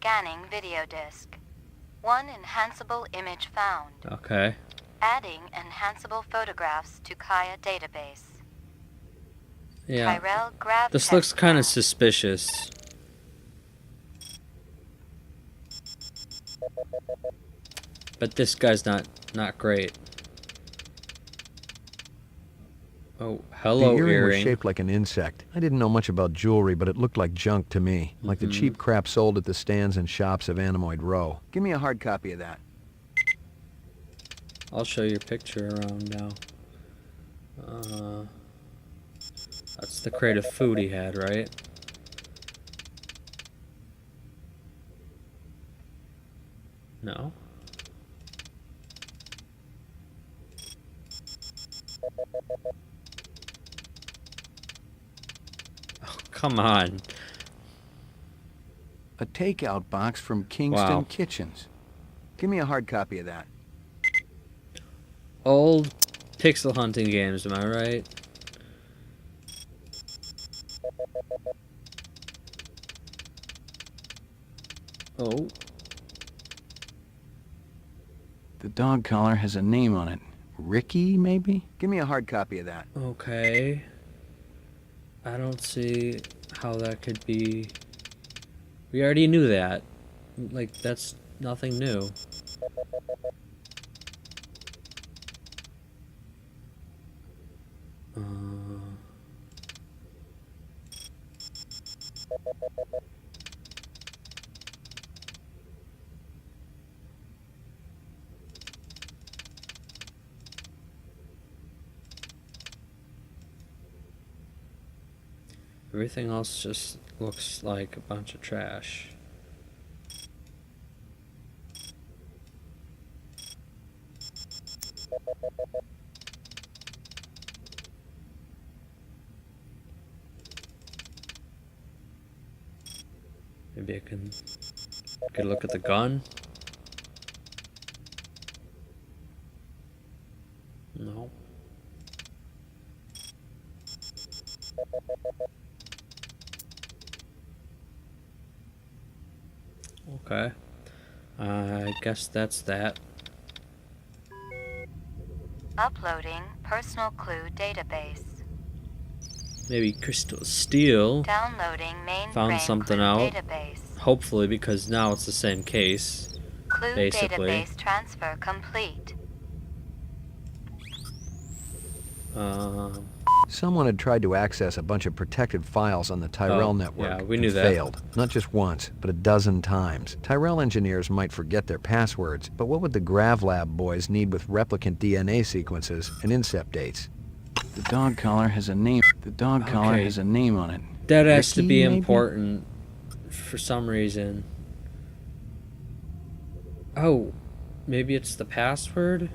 Scanning video disc. One enhanceable image found. Okay. Adding enhanceable photographs to Kaya database. Yeah. Tyrell grav This test looks kind of scan. suspicious. But this guy's not great. Oh, hello, The earring was earring. shaped like an insect. I didn't know much about jewelry, but it looked like junk to me. Like the cheap crap sold at the stands and shops of Anemoid Row. Give me a hard copy of that. I'll show your picture around now. That's the crate of food he had, right? No? Oh, come on. A takeout box from Kingston Wow. Kitchens. Give me a hard copy of that. Old pixel hunting games, am I right? Oh. The dog collar has a name on it. Ricky, maybe? Give me a hard copy of that. Okay. I don't see how that could be. We already knew that. Like, that's nothing new. Everything else just looks like a bunch of trash. Maybe I can get a look at the gun. No. Okay. I guess that's that. Uploading personal clue database. Maybe Crystal Steel Downloading mainframe found something clue out. database. Hopefully, because now it's the same case. Clue Basically. database transfer complete. Someone had tried to access a bunch of protected files on the Tyrell Oh, network. yeah, we knew and that. failed. Not just once, but a dozen times. Tyrell engineers might forget their passwords, but what would the GravLab boys need with replicant DNA sequences and incept dates? The dog collar has a name. The dog collar Okay. has a name on it. that has to Ricky, be maybe? important for some reason. Oh, maybe it's the password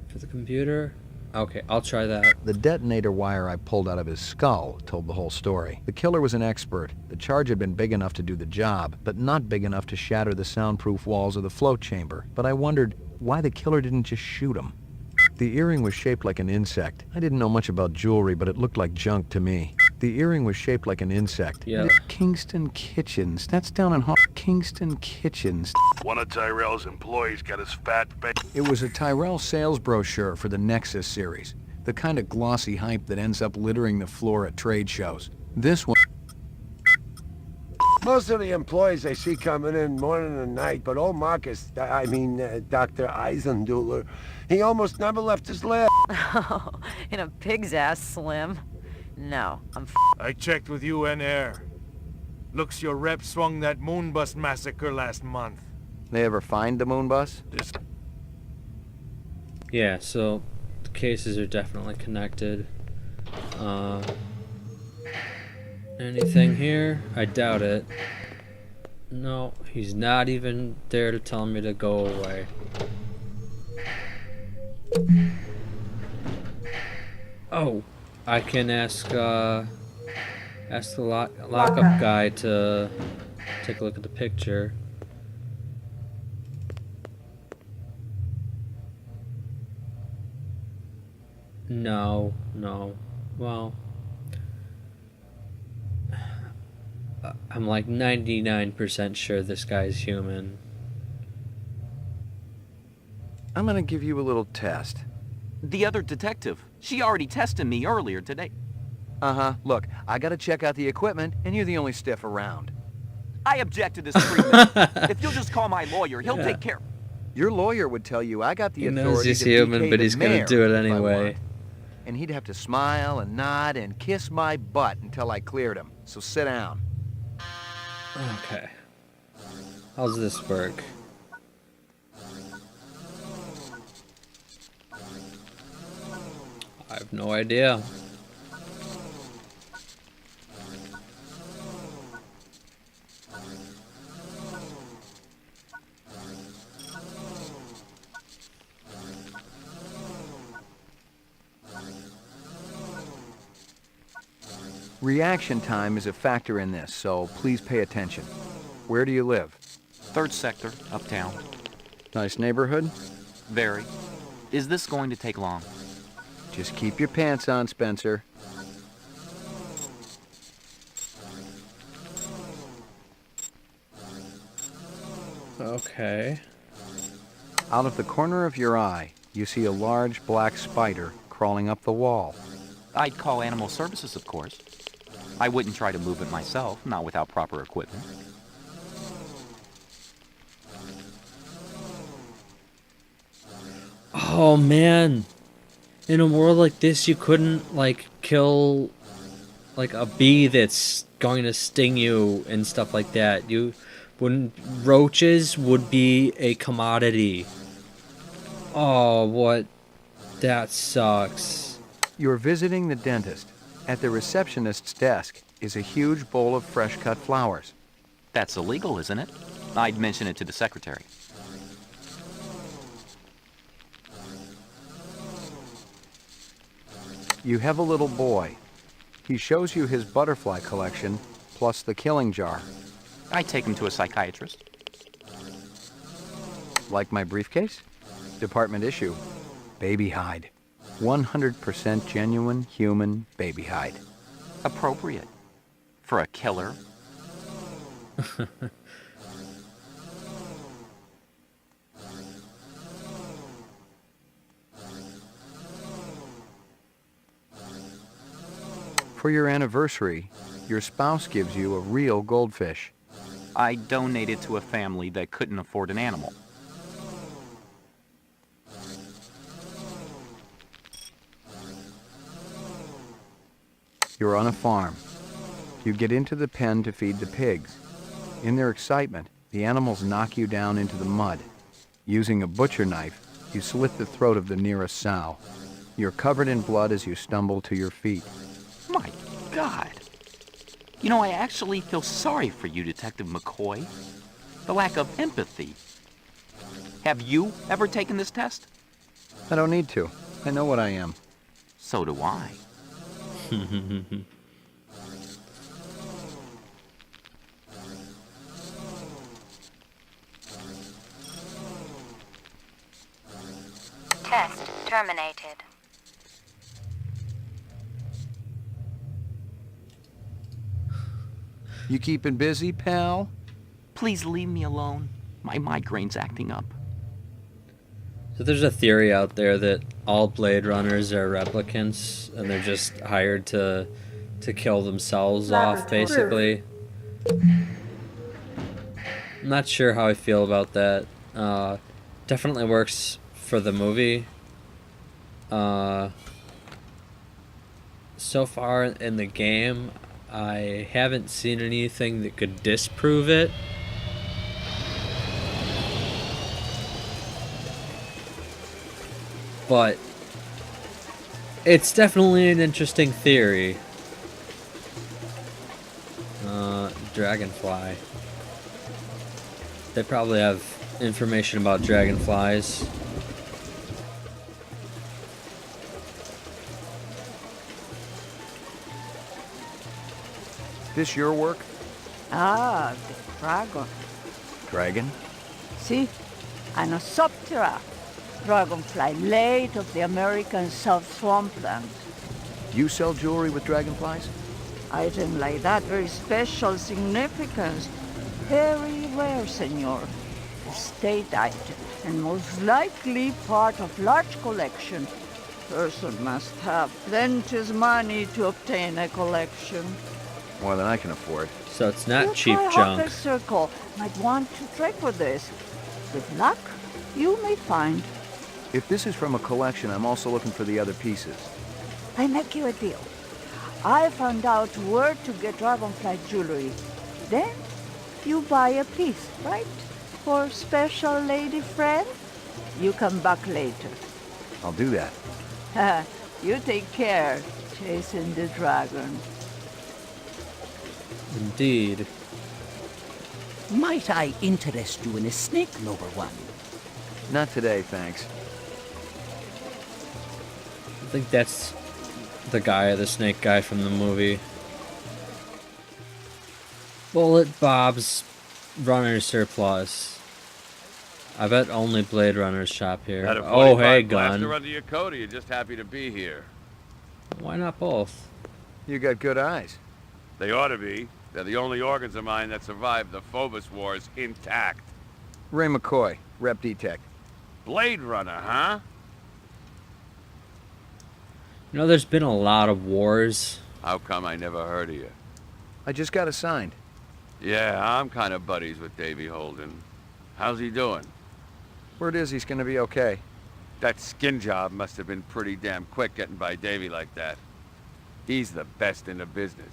for the computer? Okay, I'll try that. The detonator wire I pulled out of his skull told the whole story. The killer was an expert. The charge had been big enough to do the job, but not big enough to shatter the soundproof walls of the float chamber. But I wondered why the killer didn't just shoot him. The earring was shaped like an insect. I didn't know much about jewelry, but it looked like junk to me. The earring was shaped like an insect. Yeah. Kingston Kitchens. That's down in Kingston Kitchens. One of Tyrell's employees got his fat face. It was a Tyrell sales brochure for the Nexus series. The kind of glossy hype that ends up littering the floor at trade shows. This one... Most of the employees I see coming in morning and night, but old Marcus, Dr. Eisenduller, he almost never left his lab. Oh, in a pig's ass, Slim. No, I'm I checked with UN Air. Looks your rep swung that Moonbus massacre last month. They ever find the moon bus? Yeah, so the cases are definitely connected. Anything here? I doubt it. No, he's not even there to tell me to go away. Oh, I can ask the lockup guy to take a look at the picture. No. Well, I'm like 99% sure this guy's human. I'm gonna give you a little test. The other detective. She already tested me earlier today. Uh-huh. Look, I gotta check out the equipment, and you're the only stiff around. I object to this treatment. If you'll just call my lawyer, he'll Yeah. take care. Your lawyer would tell you I got the He knows authority he's to human, DK but the he's gonna mayor do it if I anyway. want. And he'd have to smile and nod and kiss my butt until I cleared him. So sit down. Okay. How's this work? I have no idea. Reaction time is a factor in this, so please pay attention. Where do you live? 3rd sector, uptown. Nice neighborhood? Very. Is this going to take long? Just keep your pants on, Spencer. Okay. Out of the corner of your eye, you see a large black spider crawling up the wall. I'd call animal services, of course. I wouldn't try to move it myself, not without proper equipment. Oh man. In a world like this, you couldn't like kill like a bee that's going to sting you and stuff like that. You wouldn't. Roaches would be a commodity. Oh, what? That sucks. You're visiting the dentist. At the receptionist's desk is a huge bowl of fresh cut flowers. That's illegal, isn't it? I'd mention it to the secretary. You have a little boy. He shows you his butterfly collection, plus the killing jar. I'd take him to a psychiatrist. Like my briefcase? Department issue. Baby hide. 100% genuine human baby hide. Appropriate. For a killer. For your anniversary, your spouse gives you a real goldfish. I donated to a family that couldn't afford an animal. You're on a farm. You get into the pen to feed the pigs. In their excitement, the animals knock you down into the mud. Using a butcher knife, you slit the throat of the nearest sow. You're covered in blood as you stumble to your feet. My God. You know, I actually feel sorry for you, Detective McCoy. The lack of empathy. Have you ever taken this test? I don't need to. I know what I am. So do I. Test terminated. You keeping busy, pal? Please leave me alone. My migraine's acting up. So there's a theory out there that all Blade Runners are replicants, and they're just hired to kill themselves off, basically. I'm not sure how I feel about that. Definitely works for the movie. So far in the game, I haven't seen anything that could disprove it. But it's definitely an interesting theory. Dragonfly. They probably have information about dragonflies. This your work? Ah, the dragon. Dragon? See? Anosoptera, dragonfly, late of the American South swampland. You sell jewelry with dragonflies? Item like that, very special significance. Very rare, senor. A state item, and most likely part of large collection. Person must have plenty money to obtain a collection. More than I can afford. So it's not You cheap try junk. Hawker Circle might want to trade for this. With luck, you may find. If this is from a collection, I'm also looking for the other pieces. I make you a deal. I found out where to get Dragonfly jewelry. Then you buy a piece, right? For special lady friend? You come back later. I'll do that. You take care, chasing the dragon. Indeed. Might I interest you in a snake lover one? Not today, thanks. I think that's the guy, the snake guy from the movie. Bullet Bob's Runner Surplus. I bet only Blade Runners shop here. Had a Oh, 45 hey, blaster gun. under your coat, or you just happy to be here? Why not both? You got good eyes. They ought to be. They're the only organs of mine that survived the Phobos Wars intact. Ray McCoy, Rep Detect. Blade Runner, huh? You know, there's been a lot of wars. How come I never heard of you? I just got assigned. Yeah, I'm kind of buddies with Davy Holden. How's he doing? Word is he's gonna be okay. That skin job must have been pretty damn quick getting by Davy like that. He's the best in the business.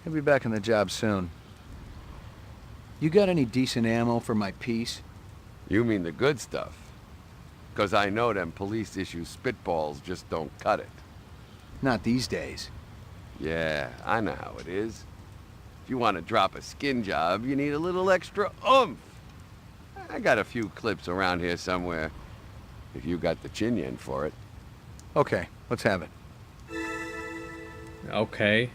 He'll be back on the job soon. You got any decent ammo for my piece? You mean the good stuff? 'Cause I know them police issue spitballs just don't cut it. Not these days. Yeah, I know how it is. If you want to drop a skin job, you need a little extra oomph. I got a few clips around here somewhere, if you got the chin yen for it. Okay, let's have it. Okay.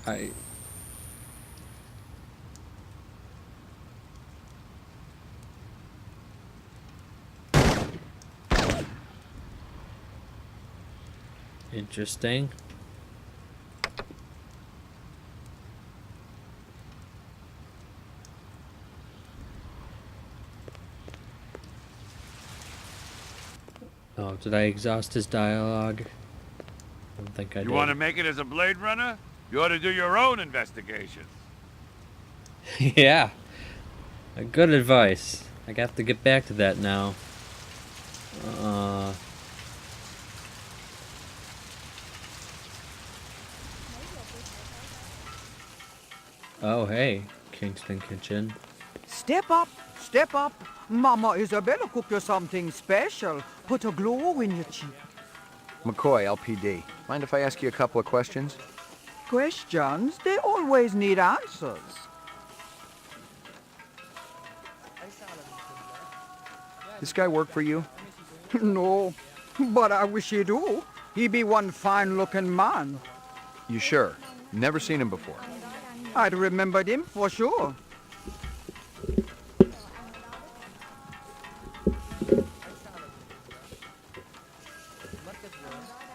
I... Interesting. Oh, did I exhaust his dialogue? I don't think I did. You want to make it as a Blade Runner? You ought to do your own investigation. Yeah. Good advice. I got to get back to that now. Oh, hey. Kingston Kitchen. Step up, step up. Mama Isabella cooked you something special. Put a glow in your cheek. McCoy, LPD. Mind if I ask you a couple of questions? Questions, they always need answers. This guy work for you? No, but I wish he do. He be one fine-looking man. You sure? Never seen him before. I'd remembered him for sure.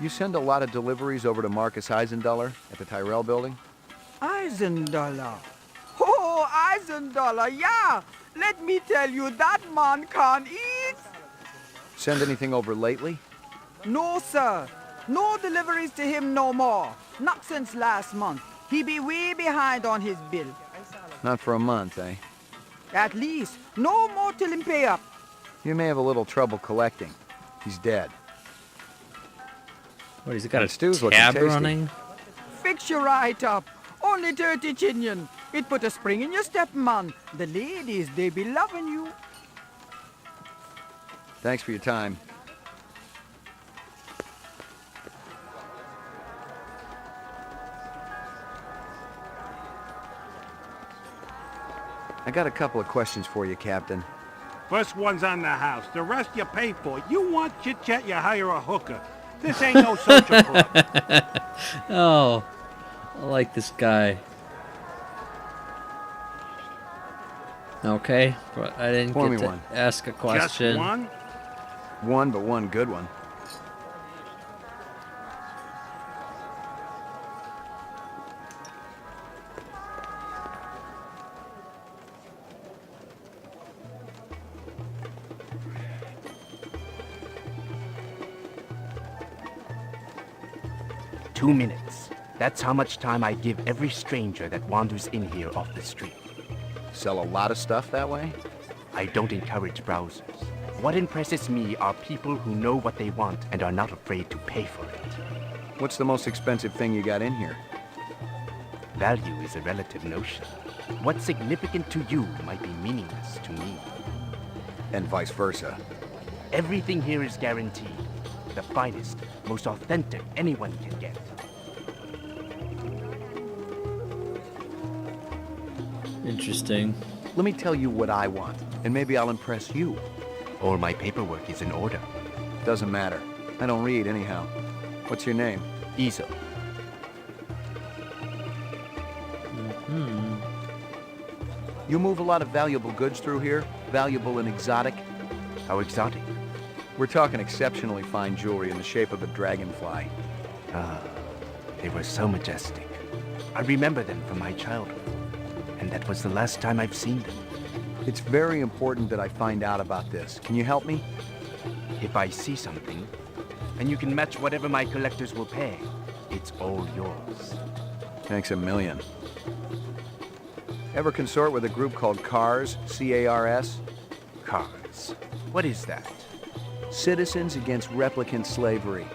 You send a lot of deliveries over to Marcus Eisenduller at the Tyrell building? Eisenduller. Oh, Eisenduller, yeah. Let me tell you, that man can't eat. Send anything over lately? No, sir. No deliveries to him no more. Not since last month. He be way behind on his bill. Not for a month, eh? At least. No more till him pay up. You may have a little trouble collecting. He's dead. What, he's got That stew's a looking tab tasty. running? Fix you right up. Only 30 chinion. It put a spring in your step, man. The ladies, they be loving you. Thanks for your time. I got a couple of questions for you, Captain. First one's on the house. The rest you pay for. You want chit-chat, you hire a hooker. This ain't no social club. Oh, I like this guy. Okay, but I didn't Pour me get to one. ask a question. Just one? One, but one good one. 2 minutes. That's how much time I give every stranger that wanders in here off the street. Sell a lot of stuff that way? I don't encourage browsers. What impresses me are people who know what they want and are not afraid to pay for it. What's the most expensive thing you got in here? Value is a relative notion. What's significant to you might be meaningless to me. And vice versa. Everything here is guaranteed. The finest, most authentic anyone can get. Interesting. Let me tell you what I want, and maybe I'll impress you. All my paperwork is in order. Doesn't matter. I don't read anyhow. What's your name? Izo. You move a lot of valuable goods through here? Valuable and exotic? How exotic? We're talking exceptionally fine jewelry in the shape of a dragonfly. Ah, they were so majestic. I remember them from my childhood, and that was the last time I've seen them. It's very important that I find out about this. Can you help me? If I see something, and you can match whatever my collectors will pay, it's all yours. Thanks a million. Ever consort with a group called CARS? C-A-R-S? CARS. What is that? Citizens Against Replicant Slavery.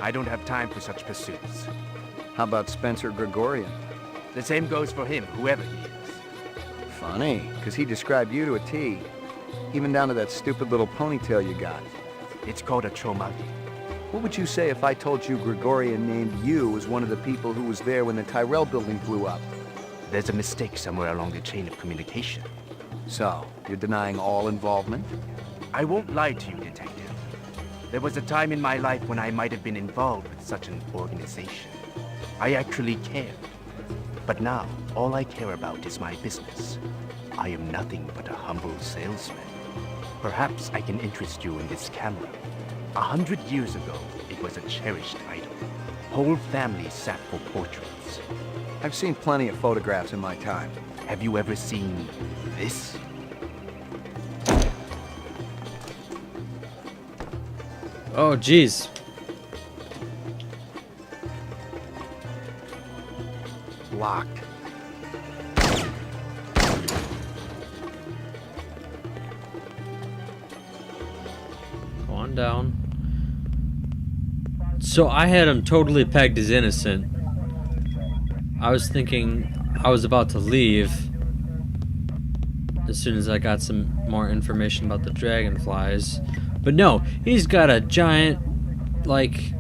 I don't have time for such pursuits. How about Spencer Gregorian? The same goes for him, whoever he is. Funny, because he described you to a T. Even down to that stupid little ponytail you got. It's called a chomagi. What would you say if I told you Gregorian named you as one of the people who was there when the Tyrell building blew up? There's a mistake somewhere along the chain of communication. So, you're denying all involvement? I won't lie to you, Detective. There was a time in my life when I might have been involved with such an organization. I actually cared. But now, all I care about is my business. I am nothing but a humble salesman. Perhaps I can interest you in this camera. 100 years ago, it was a cherished item. Whole families sat for portraits. I've seen plenty of photographs in my time. Have you ever seen this? Oh, jeez. Locked. Go on down. So I had him totally pegged as innocent. I was thinking I was about to leave as soon as I got some more information about the dragonflies. But no, he's got a giant, like,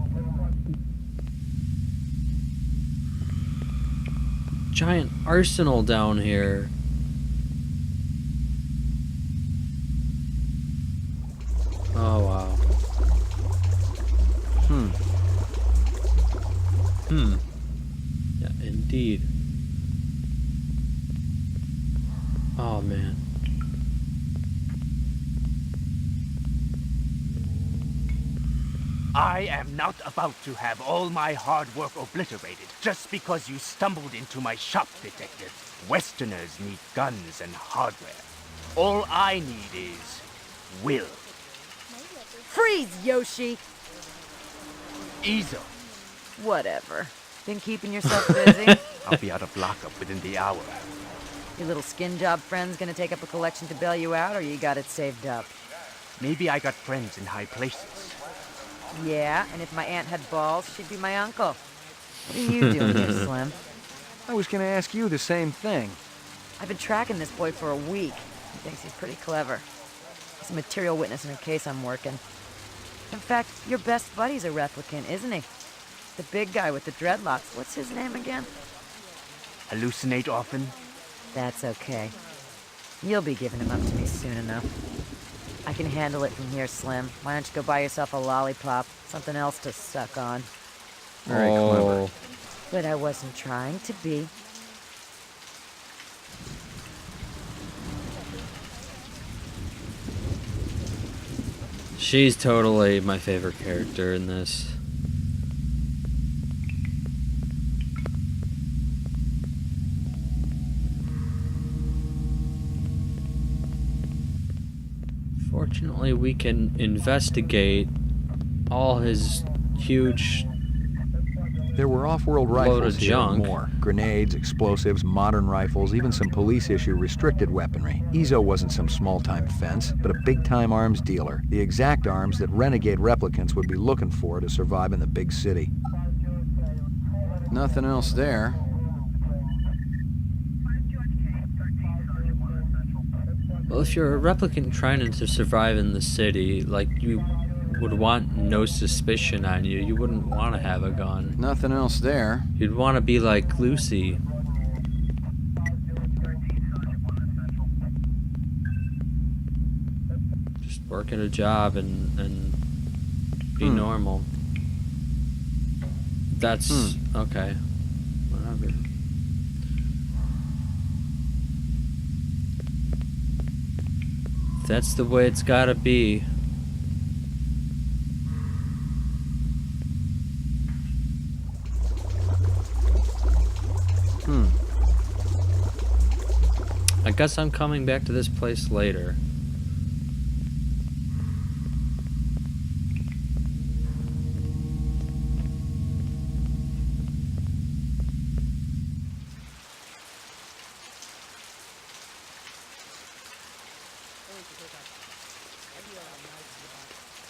giant arsenal down here. Oh, wow. Yeah, indeed. Oh, man. I am not about to have all my hard work obliterated just because you stumbled into my shop, Detective. Westerners need guns and hardware. All I need is will. Freeze, Yoshi! Izo. Whatever. Been keeping yourself busy? I'll be out of lockup within the hour. Your little skin job friend's gonna take up a collection to bail you out, or you got it saved up? Maybe I got friends in high places. Yeah, and if my aunt had balls, she'd be my uncle. What are you doing here, Slim? I was gonna ask you the same thing. I've been tracking this boy for a week. He thinks he's pretty clever. He's a material witness in a case I'm working. In fact, your best buddy's a replicant, isn't he? The big guy with the dreadlocks. What's his name again? Hallucinate often? That's okay. You'll be giving him up to me soon enough. I can handle it from here, Slim. Why don't you go buy yourself a lollipop? Something else to suck on. Very clever. But I wasn't trying to be. She's totally my favorite character in this. Fortunately, we can investigate all his huge There were off-world Load rifles of here junk. and more. Grenades, explosives, modern rifles, even some police-issue restricted weaponry. Ezo wasn't some small-time fence, but a big-time arms dealer. The exact arms that renegade replicants would be looking for to survive in the big city. Nothing else there. Well, if you're a replicant trying to survive in the city, like, you would want no suspicion on you. You wouldn't want to have a gun. Nothing else there. You'd want to be like Lucy. Just work at a job and be normal. That's okay. Whatever. That's the way it's gotta be. I guess I'm coming back to this place later.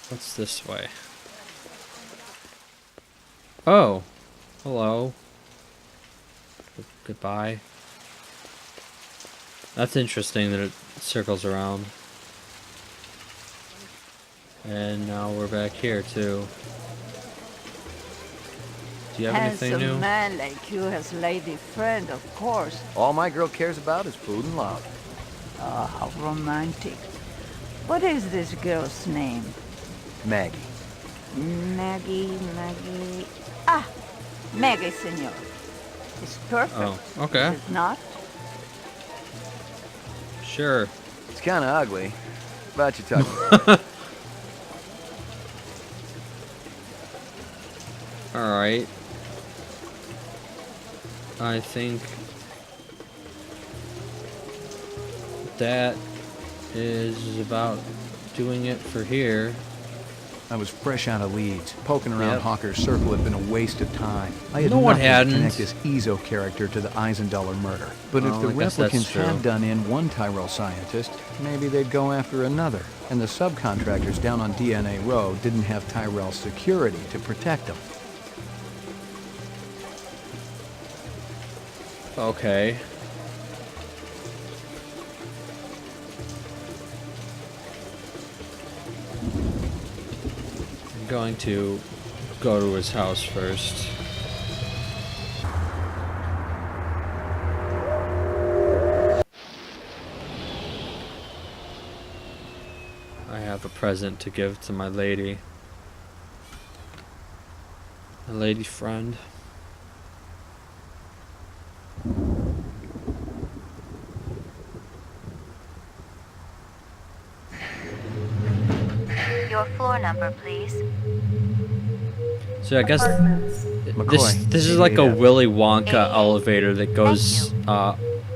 What's this way? Oh, hello. Goodbye. That's interesting that it circles around. And now we're back here too. Do you have anything new? Handsome man like you has lady friend, of course. All my girl cares about is food and love. Oh, how romantic. What is this girl's name? Maggie. Maggie. Ah, Maggie, senor. It's perfect. Oh, okay. Is it not? Sure. It's kind of ugly. About you talking. Alright. I think that is about doing it for here. I was fresh out of Leeds. Poking around Hawker's circle had been a waste of time. I had No one nothing to hadn't. connect this Ezo character to the Eisendaler murder. But if the I guess that's replicants true. had done in one Tyrell scientist, maybe they'd go after another. And the subcontractors down on DNA Row didn't have Tyrell security to protect them. Okay. I'm going to go to his house first. I have a present to give to my lady. My lady friend. Your floor number, please. So I guess McCoy, this is like a Willy Wonka elevator that goes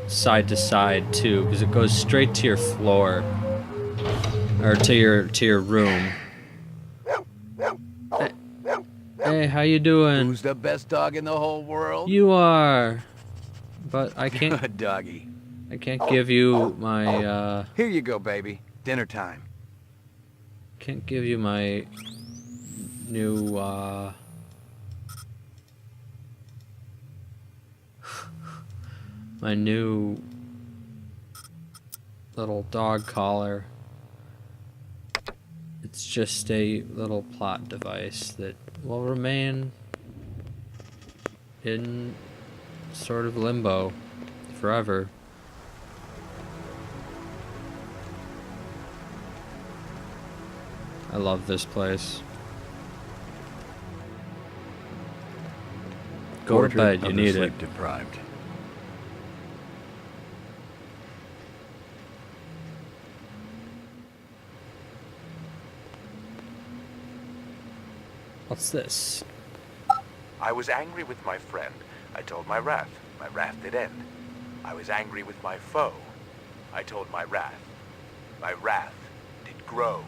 side to side too, because it goes straight to your floor or to your room. Hey, how you doing? Who's the best dog in the whole world? You are, but I can't. Good doggy. I can't give you my. Here you go, baby. Dinner time. Can't give you my new. My new little dog collar. It's just a little plot device that will remain in sort of limbo forever. I love this place. Go to bed, you need it. Deprived. What's this? I was angry with my friend. I told my wrath. My wrath did end. I was angry with my foe. I told my wrath. My wrath did grow.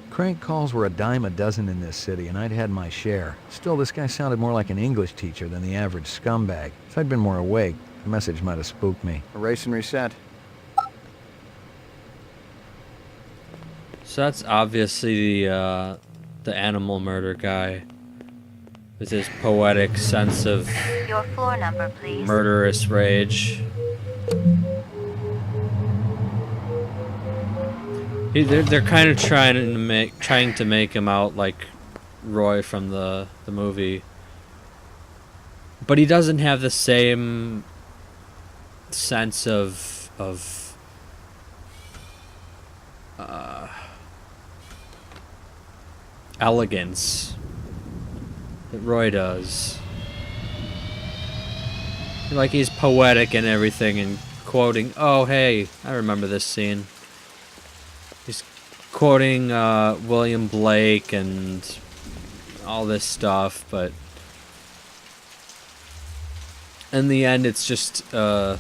Crank calls were a dime a dozen in this city, and I'd had my share. Still, this guy sounded more like an English teacher than the average scumbag. If I'd been more awake, the message might have spooked me. Erase and reset. So that's obviously the animal murder guy with his poetic sense of Your floor number, please. murderous rage. They're kind of trying to make him out like Roy from the movie, but he doesn't have the same sense of elegance that Roy does. Like, he's poetic and everything and quoting, oh hey, I remember this scene. He's quoting William Blake and all this stuff, but in the end it's just a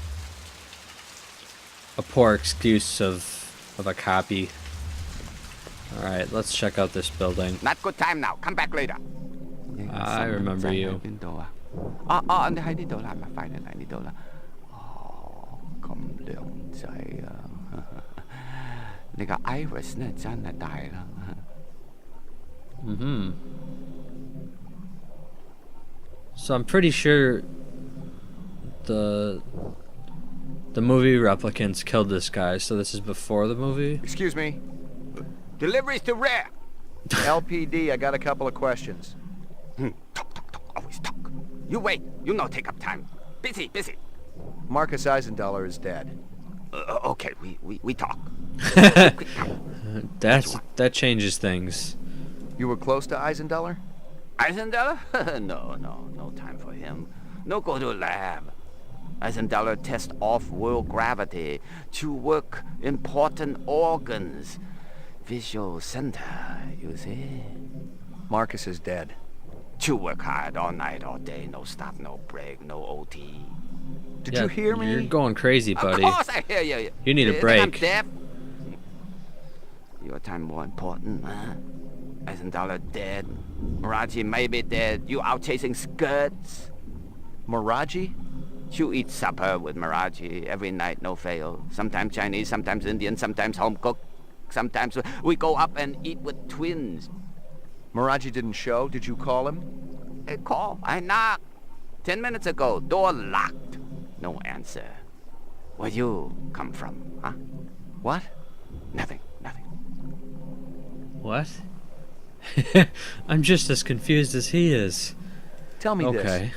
poor excuse of a copy. Alright, let's check out this building. Not good time now. Come back later. I remember you. 哦，你喺呢度啦，咪快啲嚟呢度啦。哦，咁靚仔啊！你個 iris 呢真係大啦。Mm-hmm. So I'm pretty sure the movie replicants killed this guy, so this is before the movie? Excuse me. Delivery's too rare. LPD, I got a couple of questions. Talk, always talk. You wait. You no take up time. Busy. Marcus Eisendollar is dead. Okay, we talk. That changes things. You were close to Eisendollar? Eisendollar? No time for him. No go to lab. Eisendollar test off-world gravity to work important organs. Visual center, you see? Marcus is dead. To work hard all night, all day, no stop, no break, no OT. Did you hear me? You're going crazy, buddy. Of course I hear you. You need a I'm break. deaf. Your time more important, huh? Eisendollar dead. Maraji may be dead. You out chasing skirts. Maraji? You eat supper with Maraji every night, no fail. Sometimes Chinese, sometimes Indian, sometimes home cooked. Sometimes we go up and eat with twins. Maraji didn't show. Did you call him? Call. I knocked. 10 minutes ago. Door locked. No answer. Where you come from, huh? What? Nothing. What? I'm just as confused as he is. Tell me this.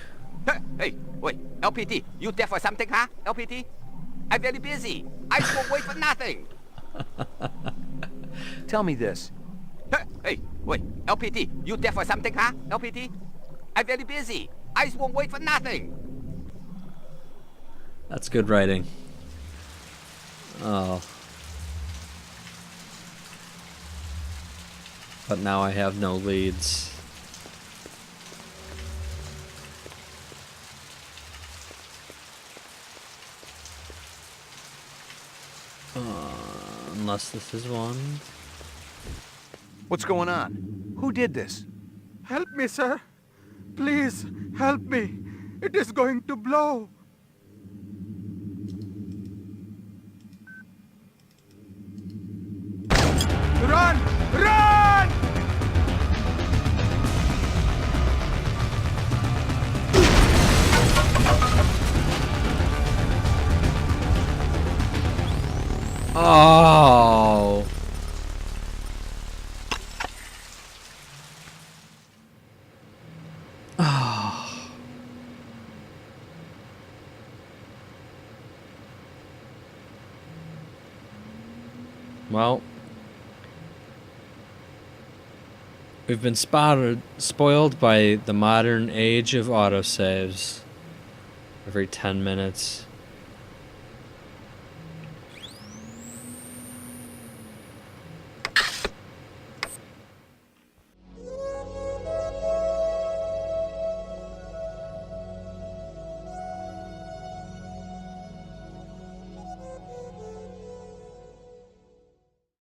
Hey, wait. LPD, you there for something, huh? LPD? I'm very busy. I won't wait for nothing. Tell me this. Hey, wait. LPD, you there for something, huh? LPD? I'm very busy. I won't wait for nothing. That's good writing. Oh. But now I have no leads. Unless this is one. What's going on? Who did this? Help me, sir. Please, help me. It is going to blow. Run! Run! Oh. Oh. Well, we've been spoiled by the modern age of autosaves. Every 10 minutes.